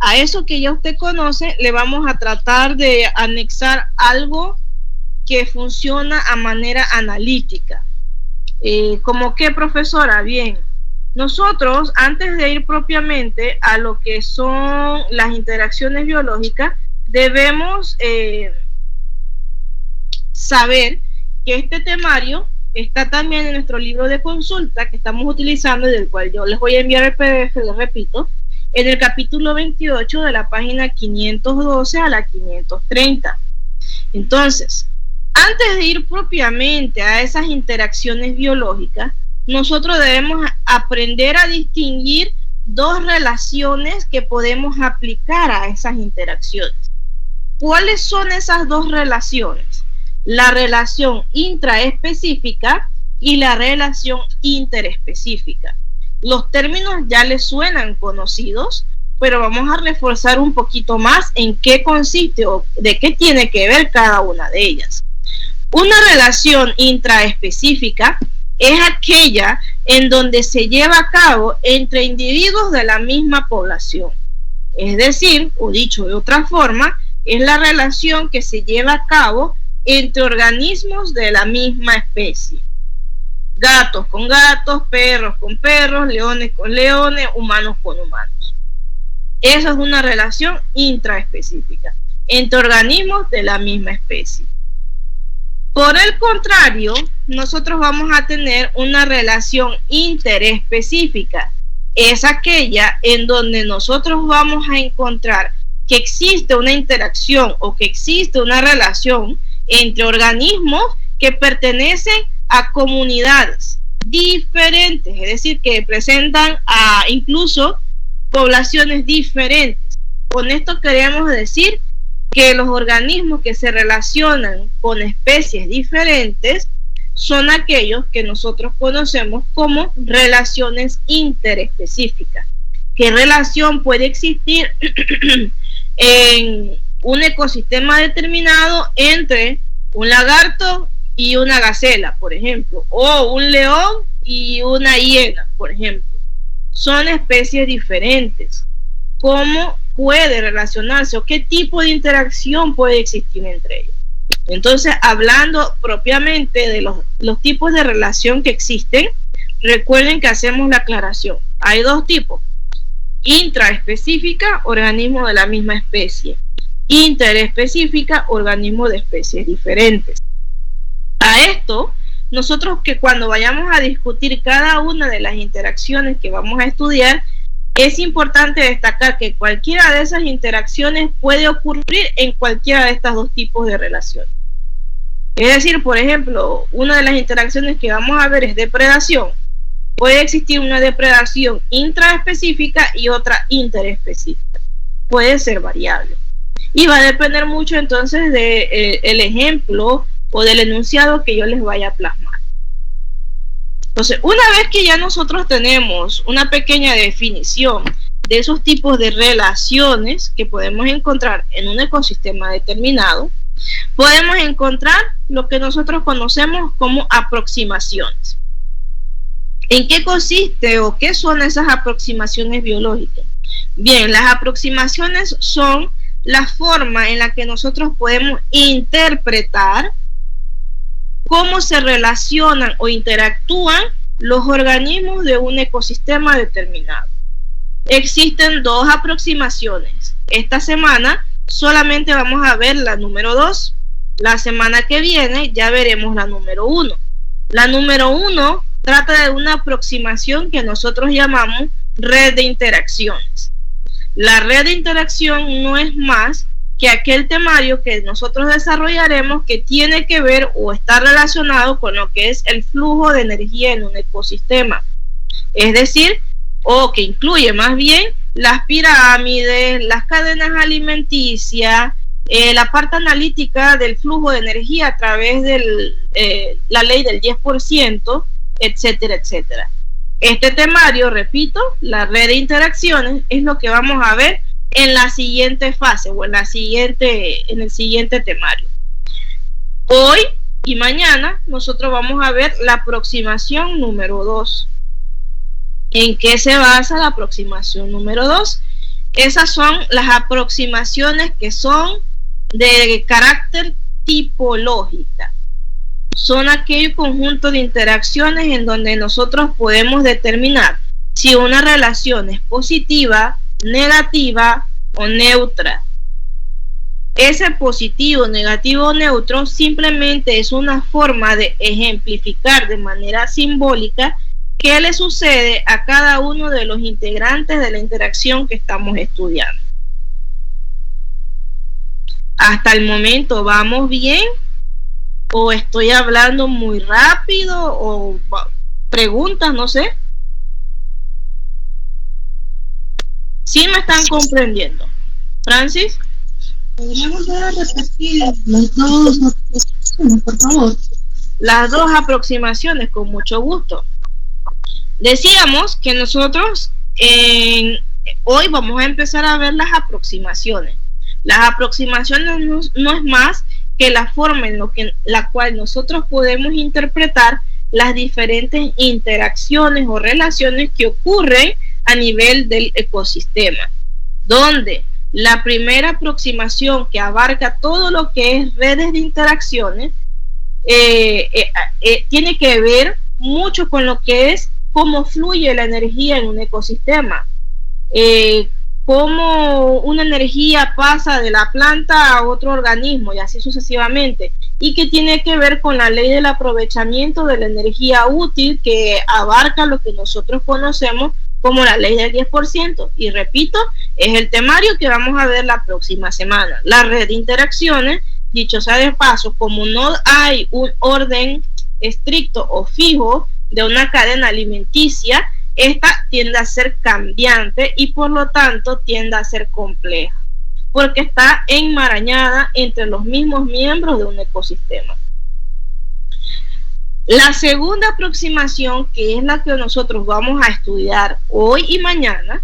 a eso que ya usted conoce le vamos a tratar de anexar algo que funciona a manera analítica. ¿Cómo qué, profesora? Bien, nosotros antes de ir propiamente a lo que son las interacciones biológicas, debemos saber que este temario está también en nuestro libro de consulta que estamos utilizando y del cual yo les voy a enviar el PDF, les repito, en el capítulo 28 de la página 512 a la 530. Entonces, antes de ir propiamente a esas interacciones biológicas, nosotros debemos aprender a distinguir dos relaciones que podemos aplicar a esas interacciones. ¿Cuáles son esas dos relaciones? La relación intraespecífica y la relación interespecífica. Los términos ya les suenan conocidos, pero vamos a reforzar un poquito más en qué consiste o de qué tiene que ver cada una de ellas. Una relación intraespecífica es aquella en donde se lleva a cabo entre individuos de la misma población. Es decir, o dicho de otra forma, es la relación que se lleva a cabo entre organismos de la misma especie. Gatos con gatos, perros con perros, leones con leones, humanos con humanos. Esa es una relación intraespecífica entre organismos de la misma especie. Por el contrario, nosotros vamos a tener una relación interespecífica. Es aquella en donde nosotros vamos a encontrar que existe una interacción o que existe una relación entre organismos que pertenecen a comunidades diferentes, es decir, que presentan a incluso poblaciones diferentes. Con esto queremos decir que los organismos que se relacionan con especies diferentes son aquellos que nosotros conocemos como relaciones interespecíficas. ¿Qué relación puede existir en un ecosistema determinado entre un lagarto y una gacela, por ejemplo, o un león y una hiena, por ejemplo? Son especies diferentes. ¿Cómo puede relacionarse o qué tipo de interacción puede existir entre ellos? Entonces, hablando propiamente de los tipos de relación que existen, recuerden que hacemos la aclaración. Hay dos tipos: intraespecífica, organismo de la misma especie; interespecífica, organismo de especies diferentes. A esto, nosotros que cuando vayamos a discutir cada una de las interacciones que vamos a estudiar, es importante destacar que cualquiera de esas interacciones puede ocurrir en cualquiera de estos dos tipos de relaciones. Es decir, por ejemplo, una de las interacciones que vamos a ver es depredación. Puede existir una depredación intraespecífica y otra interespecífica. Puede ser variable. Y va a depender mucho entonces del ejemplo o del enunciado que yo les vaya a plasmar. Entonces, una vez que ya nosotros tenemos una pequeña definición de esos tipos de relaciones que podemos encontrar en un ecosistema determinado, podemos encontrar lo que nosotros conocemos como aproximaciones. ¿En qué consiste o qué son esas aproximaciones biológicas? Bien, las aproximaciones son la forma en la que nosotros podemos interpretar cómo se relacionan o interactúan los organismos de un ecosistema determinado. Existen dos aproximaciones. Esta semana solamente vamos a ver la número 2. La semana que viene ya veremos la número 1. La número 1 trata de una aproximación que nosotros llamamos red de interacciones. La red de interacción no es más que aquel temario que nosotros desarrollaremos que tiene que ver o está relacionado con lo que es el flujo de energía en un ecosistema. Es decir, o que incluye más bien las pirámides, las cadenas alimenticias, la parte analítica del flujo de energía a través de la ley del 10%, etcétera, etcétera. Este temario, repito, la red de interacciones, es lo que vamos a ver en la siguiente fase o en el siguiente temario. Hoy y mañana nosotros vamos a ver la aproximación número 2. ¿En qué se basa la aproximación número 2? Esas son las aproximaciones que son de carácter tipológica. Son aquel conjunto de interacciones en donde nosotros podemos determinar si una relación es positiva, negativa o neutra. Ese positivo, negativo o neutro simplemente es una forma de ejemplificar de manera simbólica qué le sucede a cada uno de los integrantes de la interacción que estamos estudiando. Hasta el momento, ¿vamos bien? ¿O estoy hablando muy rápido? ¿O preguntas? No sé. ¿Sí me están comprendiendo? ¿Francis? ¿Podríamos repetir las dos aproximaciones, por favor? Las dos aproximaciones, con mucho gusto. Decíamos que nosotros hoy vamos a empezar a ver las aproximaciones. Las aproximaciones no es más que la forma en la cual nosotros podemos interpretar las diferentes interacciones o relaciones que ocurren a nivel del ecosistema, donde la primera aproximación, que abarca todo lo que es redes de interacciones, tiene que ver mucho con lo que es cómo fluye la energía en un ecosistema, cómo una energía pasa de la planta a otro organismo y así sucesivamente, y que tiene que ver con la ley del aprovechamiento de la energía útil, que abarca lo que nosotros conocemos como la ley del 10%, y repito, es el temario que vamos a ver la próxima semana. La red de interacciones, dicho sea de paso, como no hay un orden estricto o fijo de una cadena alimenticia, esta tiende a ser cambiante y por lo tanto tiende a ser compleja, porque está enmarañada entre los mismos miembros de un ecosistema. La segunda aproximación, que es la que nosotros vamos a estudiar hoy y mañana,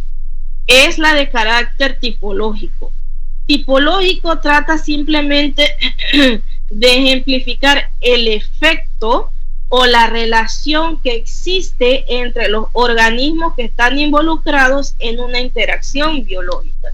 es la de carácter tipológico. Tipológico trata simplemente de ejemplificar el efecto o la relación que existe entre los organismos que están involucrados en una interacción biológica.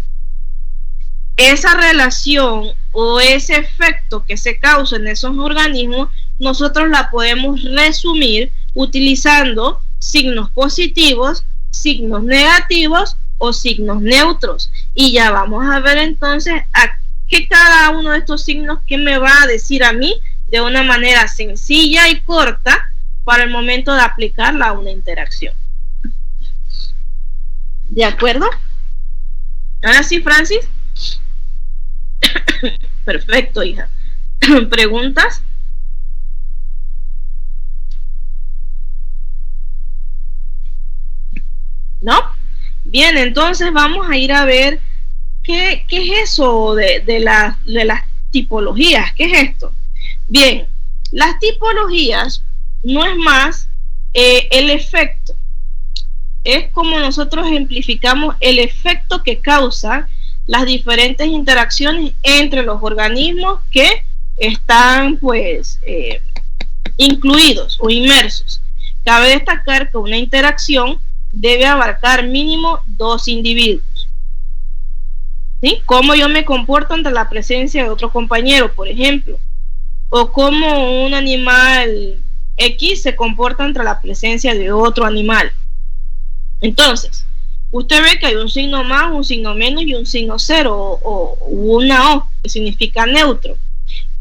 Esa relación o ese efecto que se causa en esos organismos, nosotros la podemos resumir utilizando signos positivos, signos negativos o signos neutros. Y ya vamos a ver entonces a qué cada uno de estos signos que me va a decir a mí de una manera sencilla y corta para el momento de aplicarla a una interacción. ¿De acuerdo? Ahora sí, Francis. Perfecto, hija. ¿Preguntas? ¿No? Bien, entonces vamos a ir a ver qué es eso de las tipologías. ¿Qué es esto? Bien, las tipologías no es más el efecto. Es como nosotros ejemplificamos el efecto que causan las diferentes interacciones entre los organismos que están pues incluidos o inmersos. Cabe destacar que una interacción debe abarcar mínimo 2 individuos. ¿Sí? Cómo yo me comporto ante la presencia de otro compañero, por ejemplo, o cómo un animal X se comporta ante la presencia de otro animal. Entonces, usted ve que hay un signo más, un signo menos y un signo cero o una O, que significa neutro.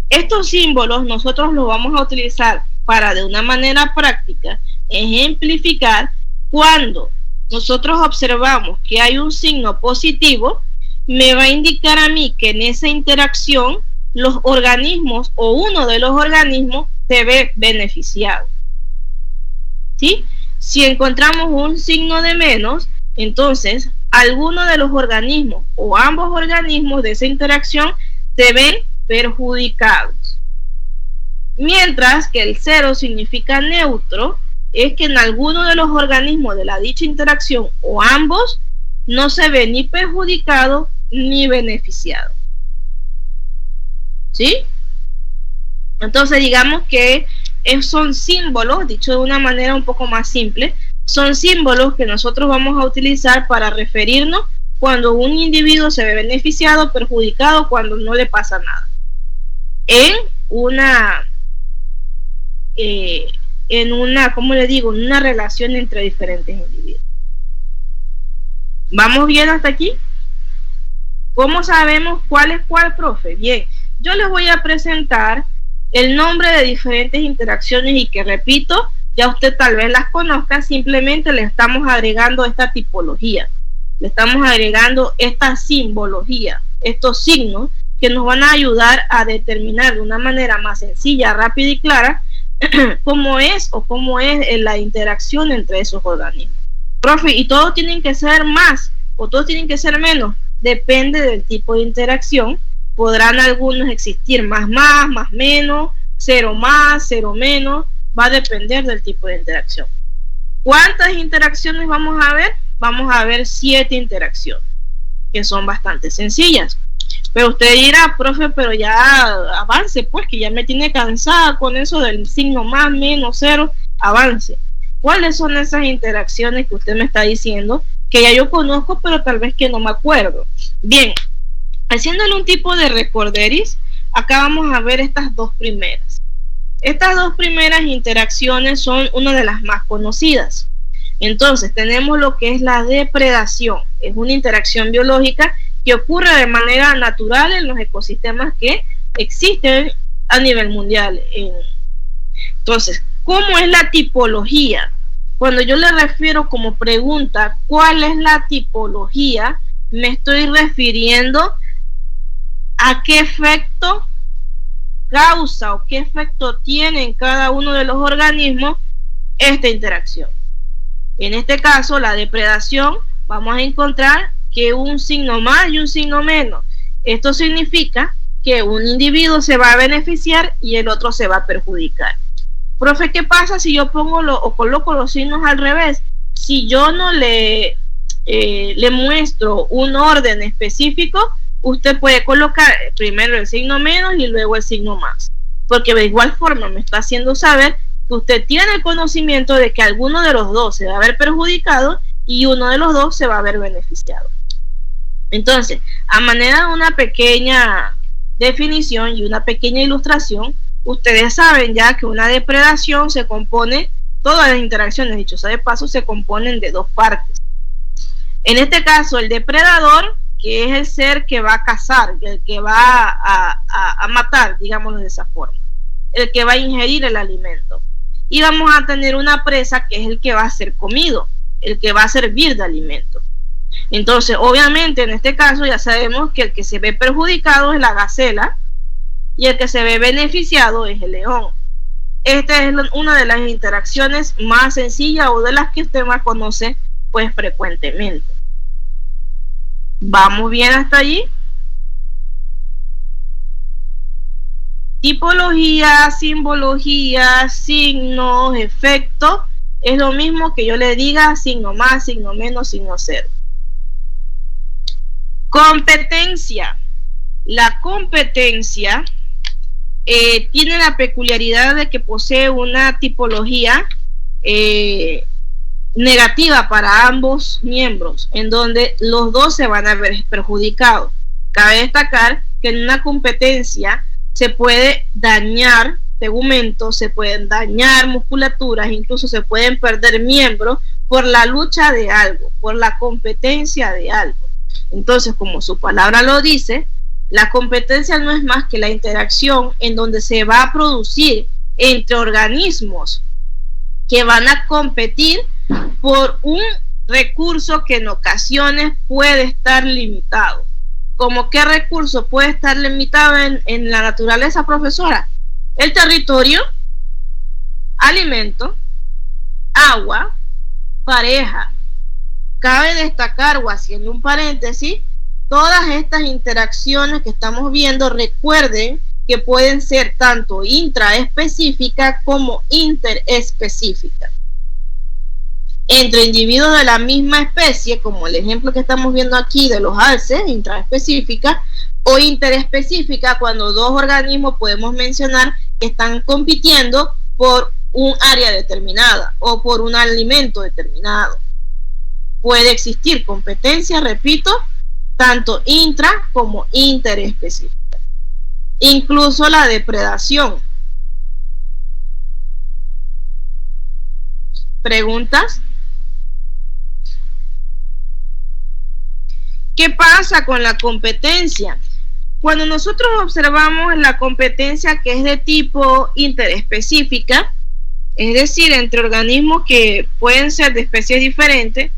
Estos símbolos nosotros los vamos a utilizar para, de una manera práctica, ejemplificar cuando nosotros observamos que hay un signo positivo, me va a indicar a mí que en esa interacción los organismos o uno de los organismos se ve beneficiado. ¿Sí? Si encontramos un signo de menos, entonces alguno de los organismos o ambos organismos de esa interacción se ven perjudicados. Mientras que el 0 significa neutro, es que en alguno de los organismos de la dicha interacción o ambos no se ve ni perjudicado ni beneficiado. ¿Sí? Entonces digamos que son símbolos, dicho de una manera un poco más simple, son símbolos que nosotros vamos a utilizar para referirnos cuando un individuo se ve beneficiado, perjudicado, cuando no le pasa nada. En una, ¿cómo le digo? En una relación entre diferentes individuos. ¿Vamos bien hasta aquí? ¿Cómo sabemos cuál es cuál, profe? Bien, yo les voy a presentar el nombre de diferentes interacciones y que, repito, ya usted tal vez las conozca, simplemente le estamos agregando esta tipología, le estamos agregando esta simbología, estos signos que nos van a ayudar a determinar de una manera más sencilla, rápida y clara cómo es la interacción entre esos organismos. Profe, ¿y todos tienen que ser más o todos tienen que ser menos? Depende del tipo de interacción. Podrán algunos existir más, menos, cero más, cero menos. Va a depender del tipo de interacción. ¿Cuántas interacciones vamos a ver? Vamos a ver 7 interacciones, que son bastante sencillas. Pero usted dirá, profe, pero ya avance, pues, que ya me tiene cansada con eso del signo más, menos, cero. Avance. ¿Cuáles son esas interacciones que usted me está diciendo que ya yo conozco, pero tal vez que no me acuerdo? Bien, haciéndole un tipo de recorderis, acá vamos a ver estas dos primeras. Estas dos primeras interacciones son una de las más conocidas. Entonces, tenemos lo que es la depredación. Es una interacción biológica que ocurre de manera natural en los ecosistemas que existen a nivel mundial. Entonces, ¿cómo es la tipología? Cuando yo le refiero como pregunta, ¿cuál es la tipología? Me estoy refiriendo a qué efecto causa o qué efecto tiene en cada uno de los organismos esta interacción. En este caso, la depredación, vamos a encontrar que un signo más y un signo menos. Esto significa que un individuo se va a beneficiar y el otro se va a perjudicar. Profe, ¿qué pasa si yo pongo o coloco los signos al revés? Si yo no le muestro un orden específico, usted puede colocar primero el signo menos y luego el signo más, porque de igual forma me está haciendo saber que usted tiene el conocimiento de que alguno de los dos se va a ver perjudicado y uno de los dos se va a ver beneficiado. Entonces, a manera de una pequeña definición y una pequeña ilustración, ustedes saben ya que una depredación se compone, todas las interacciones, dicho sea de paso, se componen de dos partes. En este caso, el depredador, que es el ser que va a cazar, el que va a matar, digámoslo de esa forma, el que va a ingerir el alimento. Y vamos a tener una presa que es el que va a ser comido, el que va a servir de alimento. Entonces, obviamente, en este caso ya sabemos que el que se ve perjudicado es la gacela y el que se ve beneficiado es el león. Esta es una de las interacciones más sencillas o de las que usted más conoce pues frecuentemente. ¿Vamos bien hasta allí? Tipología, simbología, signos, efectos, es lo mismo que yo le diga signo más, signo menos, signo cero. Competencia. La competencia tiene la peculiaridad de que posee una tipología negativa para ambos miembros, en donde los dos se van a ver perjudicados. Cabe destacar que en una competencia se puede dañar tegumentos, se pueden dañar musculaturas, incluso se pueden perder miembros por la lucha de algo, por la competencia de algo. Entonces, como su palabra lo dice, la competencia no es más que la interacción en donde se va a producir entre organismos que van a competir por un recurso que en ocasiones puede estar limitado. ¿Cómo qué recurso puede estar limitado en la naturaleza, profesora? El territorio, alimento, agua, pareja. Cabe destacar, o haciendo un paréntesis, todas estas interacciones que estamos viendo, recuerden que pueden ser tanto intraespecíficas como interespecíficas. Entre individuos de la misma especie, como el ejemplo que estamos viendo aquí de los alces, intraespecífica, o interespecífica, cuando dos organismos podemos mencionar que están compitiendo por un área determinada o por un alimento determinado. Puede existir competencia, repito, tanto intra como interespecífica. Incluso la depredación. ¿Preguntas? ¿Qué pasa con la competencia? Cuando nosotros observamos la competencia que es de tipo interespecífica, es decir, entre organismos que pueden ser de especies diferentes,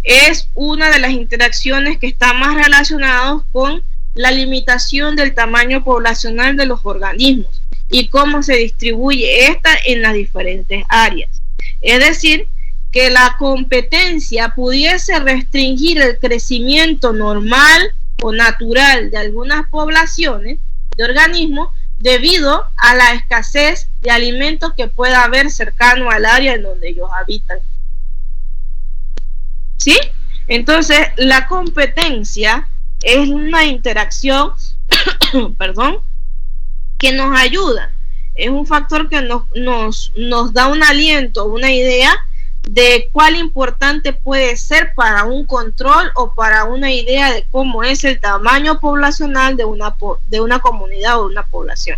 es una de las interacciones que está más relacionadas con la limitación del tamaño poblacional de los organismos y cómo se distribuye esta en las diferentes áreas. Es decir, que la competencia pudiese restringir el crecimiento normal o natural de algunas poblaciones de organismos debido a la escasez de alimentos que pueda haber cercano al área en donde ellos habitan. ¿Sí? Entonces, la competencia es una interacción, perdón, que nos ayuda. Es un factor que nos da un aliento, una idea de cuál importante puede ser para un control o para una idea de cómo es el tamaño poblacional de una comunidad o de una población.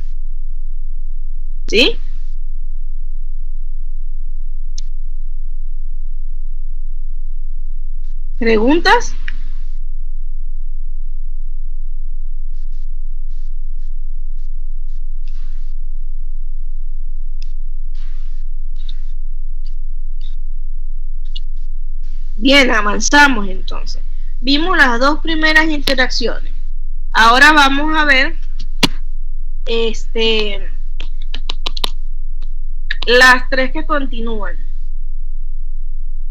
¿Sí? ¿Preguntas? Bien, avanzamos entonces. Vimos las dos primeras interacciones. Ahora vamos a ver las tres que continúan.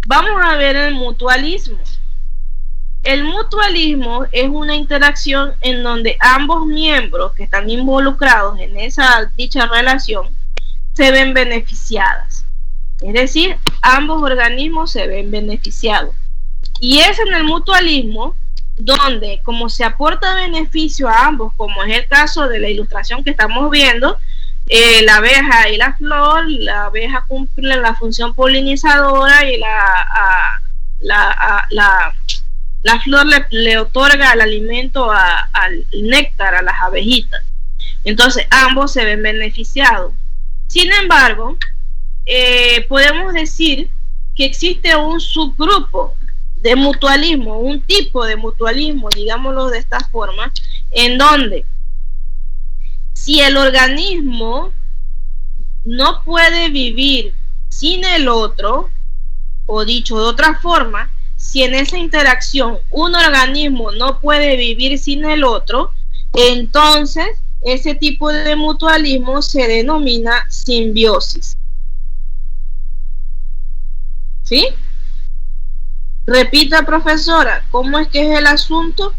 Vamos a ver el mutualismo. El mutualismo es una interacción en donde ambos miembros que están involucrados en dicha relación se ven beneficiadas. Es decir, ambos organismos se ven beneficiados. Y es en el mutualismo donde, como se aporta beneficio a ambos, como es el caso de la ilustración que estamos viendo, la abeja y la flor, la abeja cumple la función polinizadora y la flor le otorga el alimento al néctar a las abejitas. Entonces, ambos se ven beneficiados. Sin embargo, podemos decir que existe un subgrupo de mutualismo, un tipo de mutualismo, digámoslo de esta forma, en donde si el organismo no puede vivir sin el otro, o dicho de otra forma, si en esa interacción un organismo no puede vivir sin el otro, entonces ese tipo de mutualismo se denomina simbiosis. ¿Sí? Repita, profesora, ¿cómo es que es el asunto?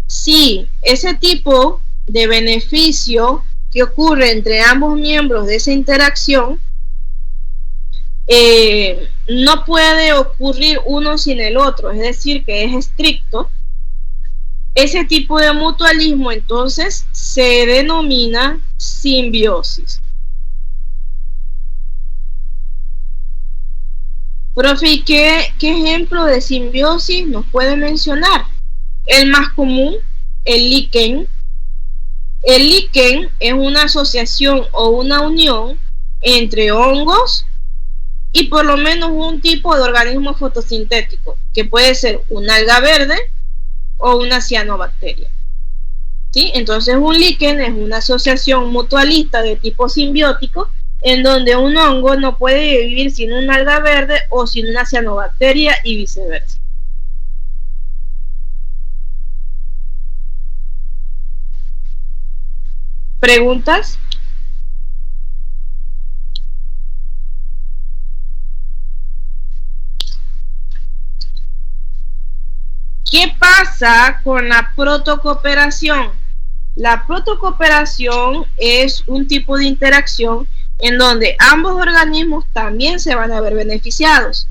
Sí, ese tipo de beneficio que ocurre entre ambos miembros de esa interacción no puede ocurrir uno sin el otro, es decir, que es estricto. Ese tipo de mutualismo entonces se denomina simbiosis. Profe, ¿y qué ejemplo de simbiosis nos puede mencionar? El más común, el líquen. El líquen es una asociación o una unión entre hongos y por lo menos un tipo de organismo fotosintético, que puede ser una alga verde o una cianobacteria. ¿Sí? Entonces un líquen es una asociación mutualista de tipo simbiótico en donde un hongo no puede vivir sin una alga verde o sin una cianobacteria y viceversa. ¿Preguntas? ¿Qué pasa con la protocooperación? La protocooperación es un tipo de interacción en donde ambos organismos también se van a ver beneficiados.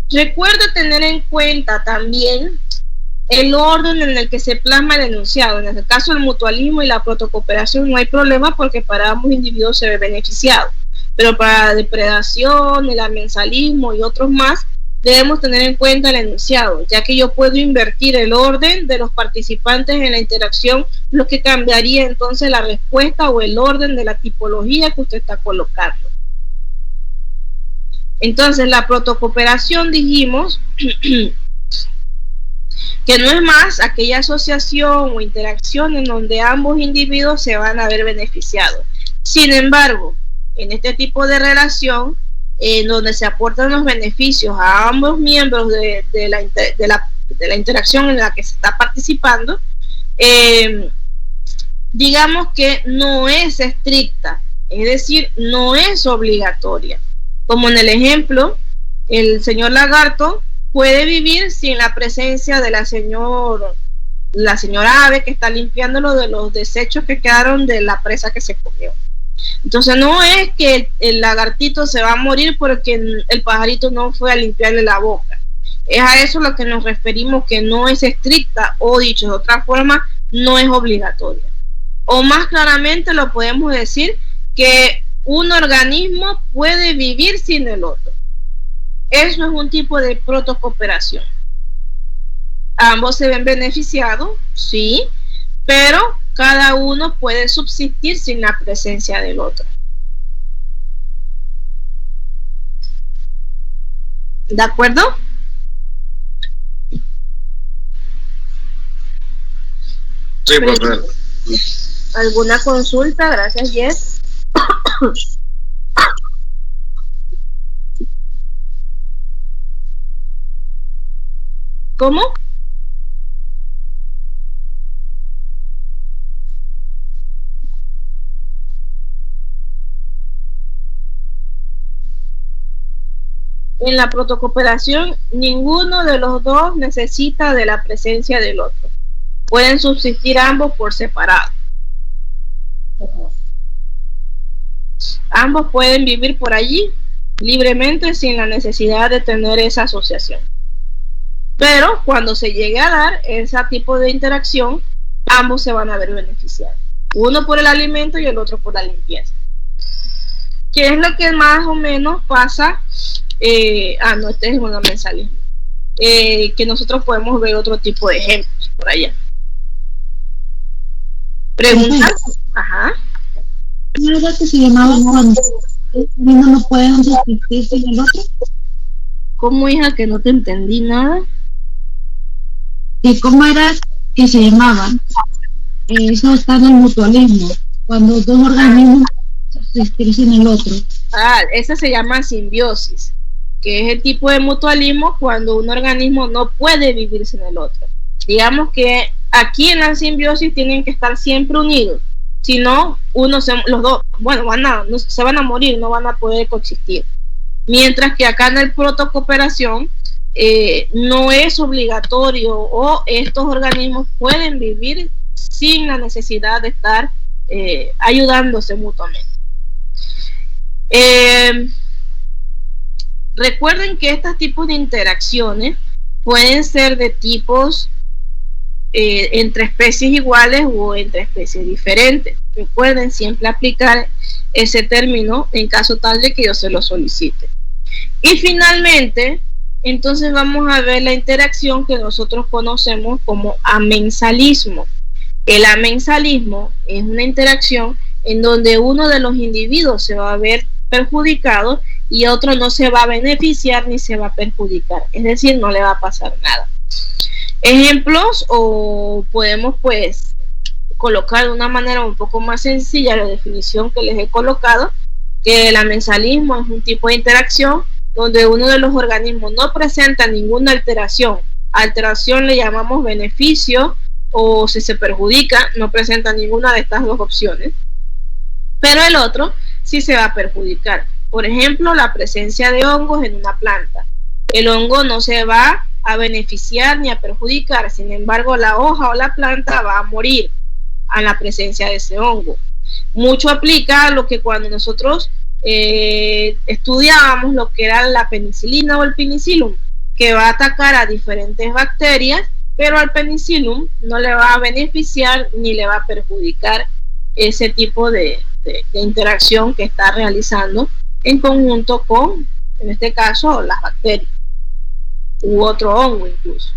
Recuerda tener en cuenta también el orden en el que se plasma el enunciado. En el caso del mutualismo y la protocooperación no hay problema porque para ambos individuos se ve beneficiado. Pero para la depredación, el amensalismo y otros más, debemos tener en cuenta el enunciado, ya que yo puedo invertir el orden de los participantes en la interacción, lo que cambiaría entonces la respuesta o el orden de la tipología que usted está colocando. Entonces, la protocooperación, dijimos que no es más aquella asociación o interacción en donde ambos individuos se van a ver beneficiados. Sin embargo, en este tipo de relación, en donde se aportan los beneficios a ambos miembros de la interacción en la que se está participando, digamos que no es estricta, es decir, no es obligatoria. Como en el ejemplo, el señor lagarto puede vivir sin la presencia de la señora ave que está limpiándolo de los desechos que quedaron de la presa que se comió. Entonces no es que el lagartito se va a morir porque el pajarito no fue a limpiarle la boca. Es a eso a lo que nos referimos, que no es estricta, o dicho de otra forma, no es obligatoria. O más claramente lo podemos decir que un organismo puede vivir sin el otro. Eso es un tipo de protocooperación. Ambos se ven beneficiados, sí, pero cada uno puede subsistir sin la presencia del otro. ¿De acuerdo? Sí, profesor. ¿Alguna consulta? Gracias, Jess. ¿Cómo? En la protocooperación, ninguno de los dos necesita de la presencia del otro. Pueden subsistir ambos por separado. Ambos pueden vivir por allí libremente sin la necesidad de tener esa asociación. Pero cuando se llegue a dar ese tipo de interacción, ambos se van a ver beneficiados. Uno por el alimento y el otro por la limpieza. ¿Qué es lo que más o menos pasa? No, este es un mensalismo. Que nosotros podemos ver otro tipo de ejemplos por allá. ¿Preguntas? Ajá. ¿No era que se llamaba cuando uno no pueden subsistir sin el otro? ¿Cómo, hija, que no te entendí nada? ¿Y cómo era que se llamaba? Eso está en el mutualismo, cuando dos organismos subsistir sin el otro. Esa se llama simbiosis, que es el tipo de mutualismo cuando un organismo no puede vivir sin el otro. Digamos que aquí en la simbiosis tienen que estar siempre unidos, si no, los dos, bueno, se van a morir, no van a poder coexistir. Mientras que acá en el protocooperación no es obligatorio, o estos organismos pueden vivir sin la necesidad de estar ayudándose mutuamente. Recuerden que estos tipos de interacciones pueden ser de tipos entre especies iguales o entre especies diferentes. Recuerden siempre aplicar ese término en caso tal de que yo se lo solicite. Y finalmente, entonces vamos a ver la interacción que nosotros conocemos como amensalismo. El amensalismo es una interacción en donde uno de los individuos se va a ver perjudicado y otro no se va a beneficiar ni se va a perjudicar, es decir, no le va a pasar nada. Ejemplos, o podemos pues colocar de una manera un poco más sencilla la definición que les he colocado, que el amensalismo es un tipo de interacción donde uno de los organismos no presenta ninguna alteración. Alteración le llamamos beneficio, o si se perjudica, no presenta ninguna de estas dos opciones, pero el otro sí se va a perjudicar. Por ejemplo, la presencia de hongos en una planta. El hongo no se va a beneficiar ni a perjudicar, sin embargo la hoja o la planta va a morir a la presencia de ese hongo. Mucho aplica a lo que cuando nosotros estudiábamos lo que era la penicilina o el penicillium, que va a atacar a diferentes bacterias, pero al penicillium no le va a beneficiar ni le va a perjudicar ese tipo de interacción que está realizando en conjunto con, en este caso, las bacterias. u otro hongo incluso.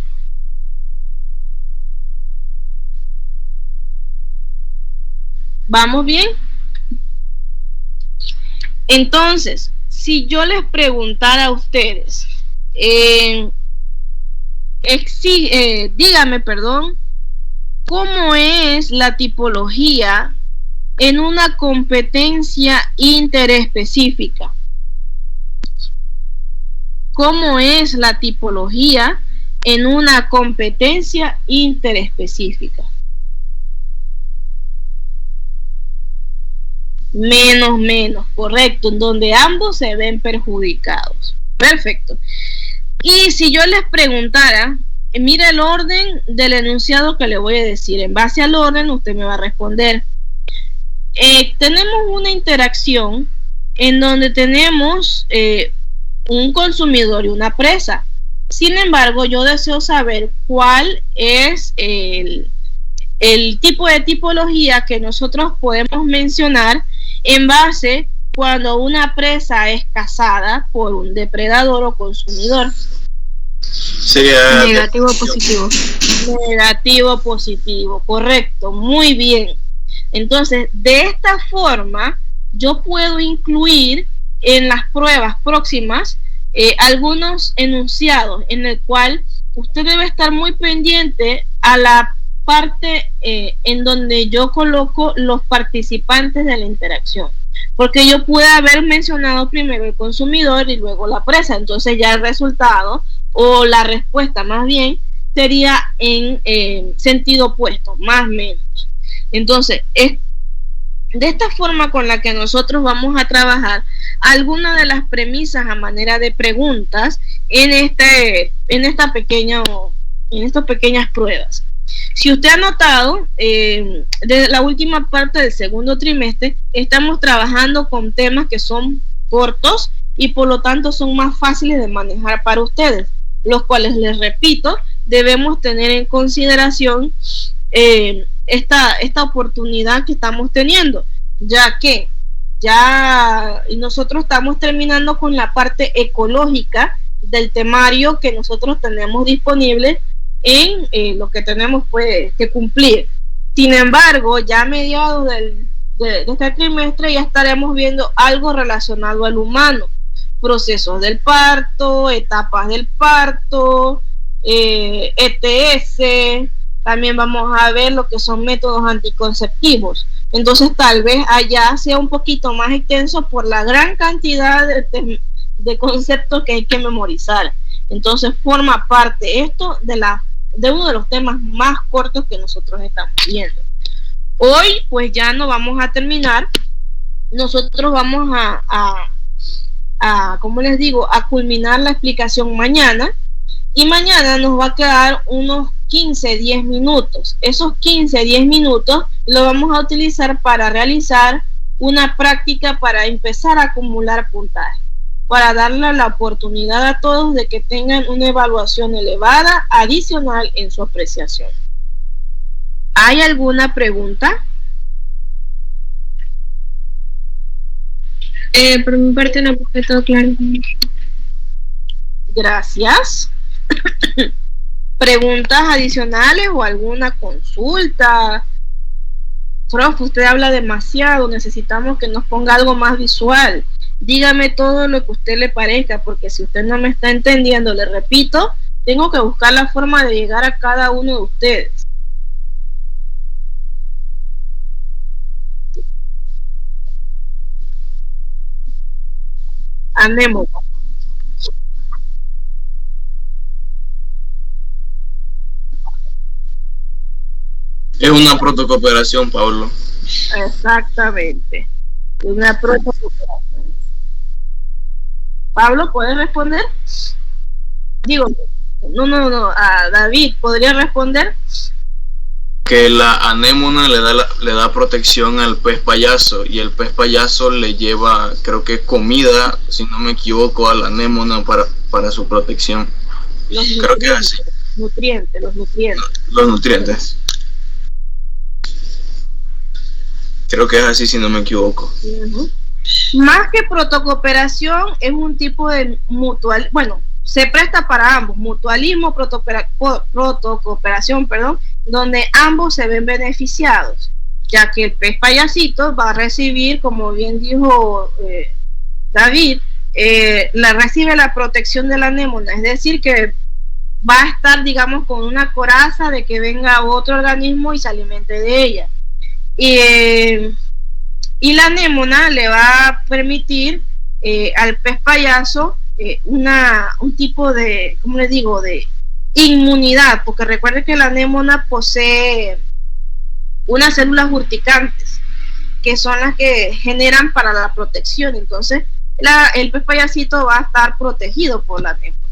¿Vamos bien? Entonces, si yo les preguntara a ustedes, dígame, ¿cómo es la tipología en una competencia interespecífica? ¿Cómo es la tipología en una competencia interespecífica? Menos, correcto, en donde ambos se ven perjudicados. Perfecto. Y si yo les preguntara, mira el orden del enunciado que le voy a decir, en base al orden usted me va a responder. Tenemos una interacción en donde tenemos un consumidor y una presa. Sin embargo, yo deseo saber cuál es el tipo de tipología que nosotros podemos mencionar en base cuando una presa es cazada por un depredador o consumidor. Sería negativo o positivo. Negativo o positivo, correcto, muy bien. Entonces, de esta forma, yo puedo incluir en las pruebas próximas algunos enunciados en el cual usted debe estar muy pendiente a la parte en donde yo coloco los participantes de la interacción, porque yo pude haber mencionado primero el consumidor y luego la presa, entonces ya el resultado o la respuesta más bien sería en sentido opuesto, más o menos. Entonces es de esta forma con la que nosotros vamos a trabajar algunas de las premisas a manera de preguntas en estas pequeñas pruebas. Si usted ha notado, desde la última parte del segundo trimestre estamos trabajando con temas que son cortos y por lo tanto son más fáciles de manejar para ustedes, los cuales, les repito, debemos tener en consideración esta oportunidad que estamos teniendo, ya que nosotros estamos terminando con la parte ecológica del temario que nosotros tenemos disponible en lo que tenemos que cumplir. Sin embargo, ya a mediados de este trimestre ya estaremos viendo algo relacionado al humano, procesos del parto, etapas del parto, ETS. También vamos a ver lo que son métodos anticonceptivos. Entonces tal vez allá sea un poquito más extenso por la gran cantidad de conceptos que hay que memorizar. Entonces forma parte esto de uno de los temas más cortos que nosotros estamos viendo. Hoy pues ya no vamos a terminar. Nosotros vamos como les digo, a culminar la explicación mañana. Y mañana nos va a quedar unos 15-10 minutos. Esos 15-10 minutos lo vamos a utilizar para realizar una práctica para empezar a acumular puntaje, para darle la oportunidad a todos de que tengan una evaluación elevada adicional en su apreciación. ¿Hay alguna pregunta? Por mi parte no, porque todo claro. Gracias. ¿Preguntas adicionales o alguna consulta? Profe, usted habla demasiado, necesitamos que nos ponga algo más visual. Dígame todo lo que a usted le parezca, porque si usted no me está entendiendo, le repito, tengo que buscar la forma de llegar a cada uno de ustedes. Andemos. Es una protocooperación, Pablo. Exactamente. Una protocooperación. Pablo, ¿puedes responder? Digo, no, a David, ¿podría responder? Que la anémona le da protección al pez payaso y el pez payaso le lleva, creo que comida, si no me equivoco, a la anémona para su protección. Creo que es así. Los nutrientes. Los nutrientes. Creo que es así, si no me equivoco. Más que protocooperación, es un tipo de mutual, bueno, se presta para ambos, mutualismo, protocooperación, donde ambos se ven beneficiados, ya que el pez payasito va a recibir, como bien dijo David, recibe la protección de la anémona, es decir, que va a estar, digamos, con una coraza de que venga otro organismo y se alimente de ella. Y la anémona le va a permitir al pez payaso un tipo de, ¿cómo le digo?, de inmunidad, porque recuerden que la anémona posee unas células urticantes, que son las que generan para la protección. Entonces el pez payasito va a estar protegido por la anémona.